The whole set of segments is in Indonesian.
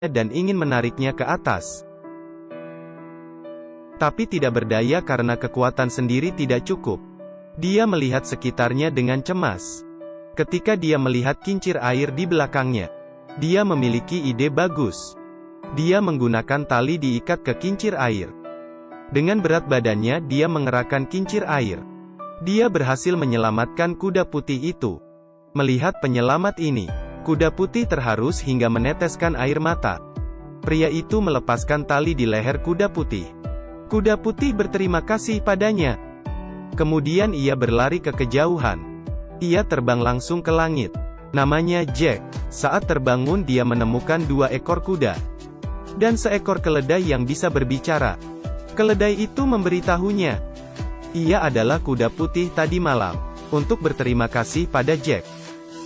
dan ingin menariknya ke atas. Tapi tidak berdaya karena kekuatan sendiri tidak cukup. Dia melihat sekitarnya dengan cemas. Ketika dia melihat kincir air di belakangnya, dia memiliki ide bagus. Dia menggunakan tali diikat ke kincir air. Dengan berat badannya dia mengerahkan kincir air. Dia berhasil menyelamatkan kuda putih itu. Melihat penyelamat ini, kuda putih terharu hingga meneteskan air mata. Pria itu melepaskan tali di leher kuda putih. Kuda putih berterima kasih padanya. Kemudian ia berlari ke kejauhan. Ia terbang langsung ke langit. Namanya Jack. Saat terbangun dia menemukan 2 ekor kuda. Dan seekor keledai yang bisa berbicara. Keledai itu memberitahunya. Ia adalah kuda putih tadi malam. Untuk berterima kasih pada Jack.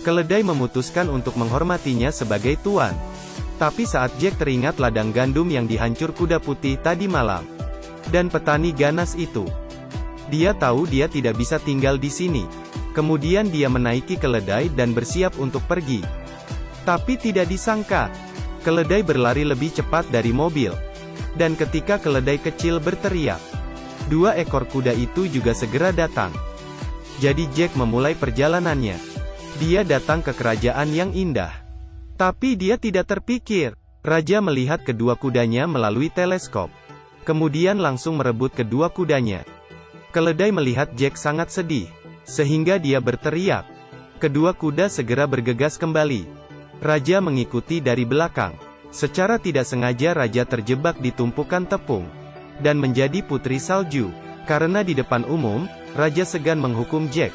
Keledai memutuskan untuk menghormatinya sebagai tuan. Tapi saat Jack teringat ladang gandum yang dihancur kuda putih tadi malam. Dan petani ganas itu. Dia tahu dia tidak bisa tinggal di sini. Kemudian dia menaiki keledai dan bersiap untuk pergi. Tapi tidak disangka, keledai berlari lebih cepat dari mobil. Dan ketika keledai kecil berteriak, 2 ekor kuda itu juga segera datang. Jadi Jack memulai perjalanannya. Dia datang ke kerajaan yang indah. Tapi dia tidak terpikir. Raja melihat kedua kudanya melalui teleskop. Kemudian langsung merebut kedua kudanya. Keledai melihat Jack sangat sedih. Sehingga dia berteriak. Kedua kuda segera bergegas kembali. Raja mengikuti dari belakang. Secara tidak sengaja raja terjebak di tumpukan tepung. Dan menjadi putri salju. Karena di depan umum, raja segan menghukum Jack.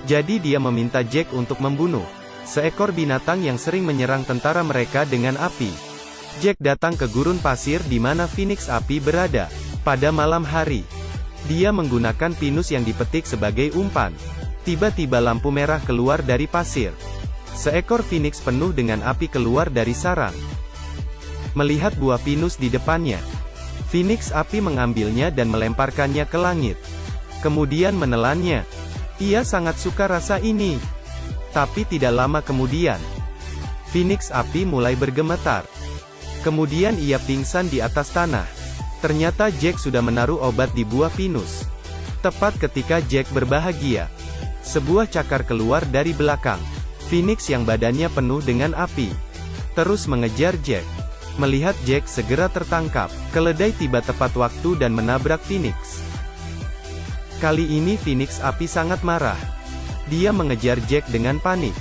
Jadi dia meminta Jack untuk membunuh seekor binatang yang sering menyerang tentara mereka dengan api. Jack datang ke gurun pasir di mana Phoenix api berada. Pada malam hari, dia menggunakan pinus yang dipetik sebagai umpan. Tiba-tiba lampu merah keluar dari pasir. Seekor Phoenix penuh dengan api keluar dari sarang. Melihat buah pinus di depannya, Phoenix api mengambilnya dan melemparkannya ke langit. Kemudian menelannya. Ia sangat suka rasa ini. Tapi tidak lama kemudian, Phoenix api mulai bergemetar. Kemudian ia pingsan di atas tanah. Ternyata Jack sudah menaruh obat di buah pinus. Tepat ketika Jack berbahagia, sebuah cakar keluar dari belakang. Phoenix yang badannya penuh dengan api terus mengejar Jack. Melihat Jack segera tertangkap, keledai tiba tepat waktu dan menabrak Phoenix. Kali ini Phoenix api sangat marah. Dia mengejar Jack dengan panik.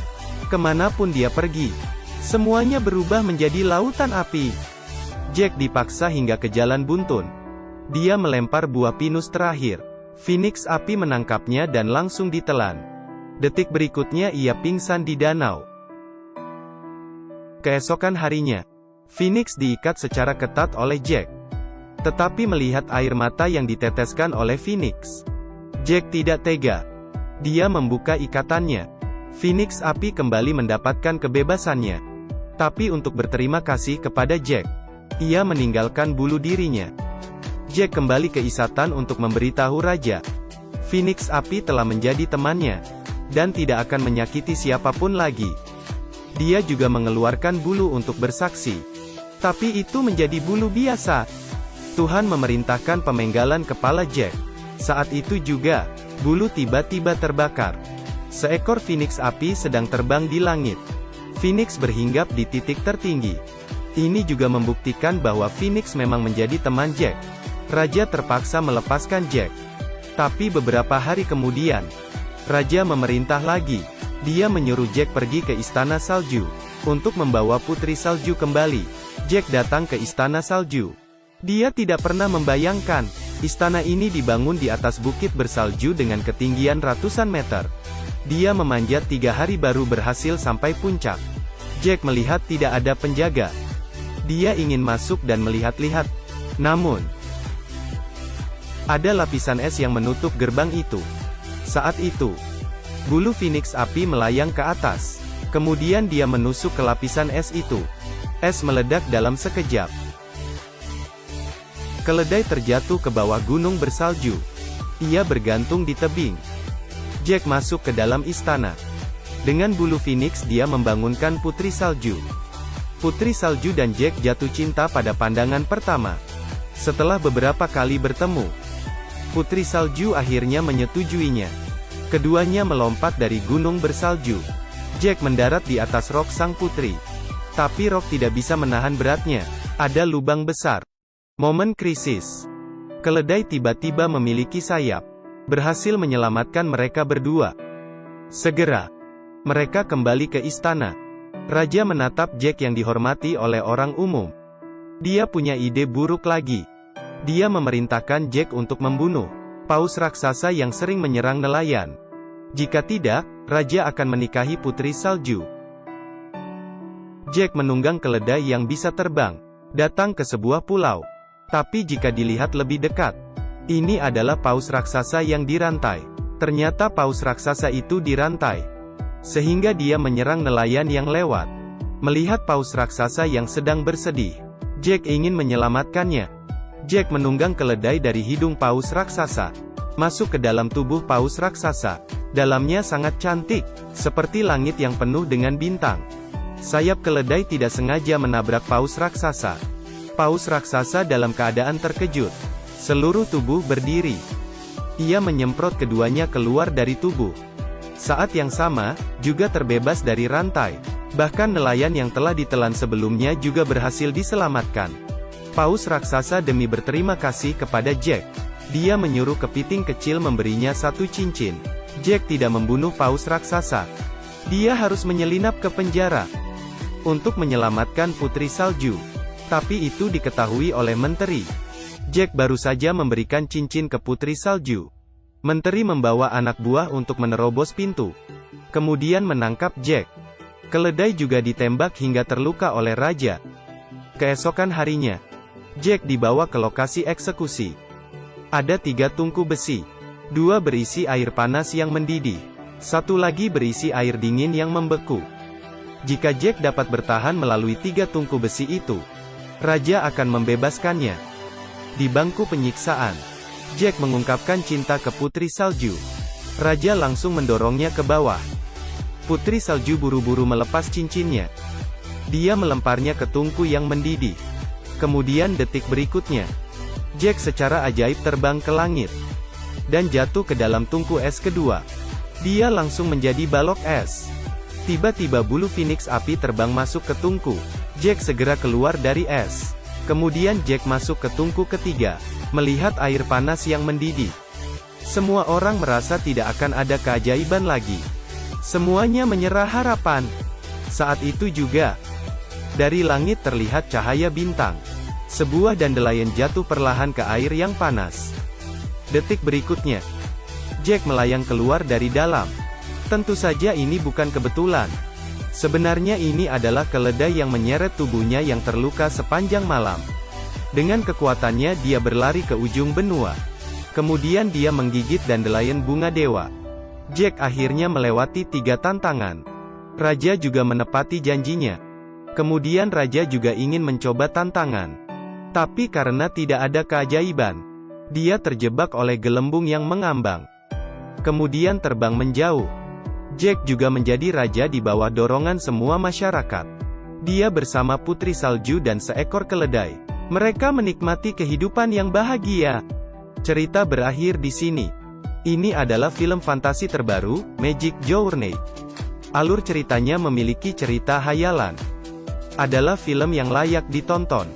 Kemanapun dia pergi, semuanya berubah menjadi lautan api. Jack dipaksa hingga ke jalan buntun. Dia melempar buah pinus terakhir. Phoenix api menangkapnya dan langsung ditelan. Detik berikutnya ia pingsan di danau. Keesokan harinya, Phoenix diikat secara ketat oleh Jack. Tetapi melihat air mata yang diteteskan oleh Phoenix, Jack tidak tega. Dia membuka ikatannya. Phoenix api kembali mendapatkan kebebasannya. Tapi untuk berterima kasih kepada Jack, ia meninggalkan bulu dirinya. Jack kembali ke Isatan untuk memberitahu raja. Phoenix api telah menjadi temannya. Dan tidak akan menyakiti siapapun lagi. Dia juga mengeluarkan bulu untuk bersaksi. Tapi itu menjadi bulu biasa. Tuhan memerintahkan pemenggalan kepala Jack. Saat itu juga, bulu tiba-tiba terbakar. Seekor Phoenix api sedang terbang di langit. Phoenix berhinggap di titik tertinggi. Ini juga membuktikan bahwa Phoenix memang menjadi teman Jack. Raja terpaksa melepaskan Jack. Tapi beberapa hari kemudian, raja memerintah lagi. Dia menyuruh Jack pergi ke istana salju untuk membawa putri salju kembali. Jack datang ke istana salju. Dia tidak pernah membayangkan istana ini dibangun di atas bukit bersalju dengan ketinggian ratusan meter. Dia memanjat 3 hari baru berhasil sampai puncak. Jack melihat tidak ada penjaga. Dia ingin masuk dan melihat-lihat. Namun, ada lapisan es yang menutup gerbang itu. Saat itu, bulu Phoenix api melayang ke atas. Kemudian dia menusuk ke lapisan es itu. Es meledak dalam sekejap. Keledai terjatuh ke bawah gunung bersalju. Ia bergantung di tebing. Jack masuk ke dalam istana. Dengan bulu Phoenix dia membangunkan putri salju. Putri Salju dan Jack jatuh cinta pada pandangan pertama. Setelah beberapa kali bertemu, Putri Salju akhirnya menyetujuinya. Keduanya melompat dari gunung bersalju. Jack mendarat di atas rok sang putri. Tapi rok tidak bisa menahan beratnya. Ada lubang besar. Momen krisis. Keledai tiba-tiba memiliki sayap. Berhasil menyelamatkan mereka berdua. Segera, mereka kembali ke istana. Raja menatap Jack yang dihormati oleh orang umum. Dia punya ide buruk lagi. Dia memerintahkan Jack untuk membunuh paus raksasa yang sering menyerang nelayan. Jika tidak, Raja akan menikahi Putri Salju. Jack menunggang keledai yang bisa terbang, datang ke sebuah pulau. Tapi jika dilihat lebih dekat, ini adalah paus raksasa yang dirantai. Ternyata paus raksasa itu dirantai, sehingga dia menyerang nelayan yang lewat. Melihat paus raksasa yang sedang bersedih, Jack ingin menyelamatkannya. Jack menunggang keledai dari hidung paus raksasa, masuk ke dalam tubuh paus raksasa. Dalamnya sangat cantik, seperti langit yang penuh dengan bintang. Sayap keledai tidak sengaja menabrak paus raksasa. Paus raksasa dalam keadaan terkejut. Seluruh tubuh berdiri. Ia menyemprot keduanya keluar dari tubuh. Saat yang sama, juga terbebas dari rantai. Bahkan nelayan yang telah ditelan sebelumnya juga berhasil diselamatkan. Paus raksasa demi berterima kasih kepada Jack, dia menyuruh kepiting kecil memberinya satu cincin. Jack tidak membunuh paus raksasa. Dia harus menyelinap ke penjara untuk menyelamatkan Putri Salju. Tapi itu diketahui oleh menteri. Jack baru saja memberikan cincin ke Putri Salju. Menteri membawa anak buah untuk menerobos pintu. Kemudian menangkap Jack. Keledai juga ditembak hingga terluka oleh raja. Keesokan harinya, Jack dibawa ke lokasi eksekusi. Ada 3 tungku besi. 2 berisi air panas yang mendidih. 1 lagi berisi air dingin yang membeku. Jika Jack dapat bertahan melalui 3 tungku besi itu, raja akan membebaskannya. Di bangku penyiksaan, Jack mengungkapkan cinta ke Putri Salju. Raja langsung mendorongnya ke bawah. Putri Salju buru-buru melepas cincinnya. Dia melemparnya ke tungku yang mendidih. Kemudian detik berikutnya, Jack secara ajaib terbang ke langit dan jatuh ke dalam tungku es kedua. Dia langsung menjadi balok es. Tiba-tiba bulu Phoenix api terbang masuk ke tungku. Jack segera keluar dari es. Kemudian Jack masuk ke tungku ketiga, melihat air panas yang mendidih. Semua orang merasa tidak akan ada keajaiban lagi. Semuanya menyerah harapan. Saat itu juga, dari langit terlihat cahaya bintang. Sebuah dandelion jatuh perlahan ke air yang panas. Detik berikutnya, Jack melayang keluar dari dalam. Tentu saja ini bukan kebetulan. Sebenarnya ini adalah keledai yang menyeret tubuhnya yang terluka sepanjang malam. Dengan kekuatannya dia berlari ke ujung benua. Kemudian dia menggigit dandelion bunga dewa. Jack akhirnya melewati 3 tantangan. Raja juga menepati janjinya. Kemudian Raja juga ingin mencoba tantangan. Tapi karena tidak ada keajaiban, dia terjebak oleh gelembung yang mengambang. Kemudian terbang menjauh. Jack juga menjadi raja di bawah dorongan semua masyarakat. Dia bersama Putri Salju dan seekor keledai. Mereka menikmati kehidupan yang bahagia. Cerita berakhir di sini. Ini adalah film fantasi terbaru, Magic Journey. Alur ceritanya memiliki cerita hayalan. Adalah film yang layak ditonton.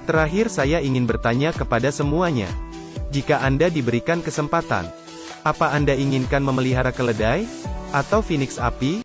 Terakhir saya ingin bertanya kepada semuanya. Jika Anda diberikan kesempatan, apa Anda inginkan memelihara keledai? Atau Phoenix api?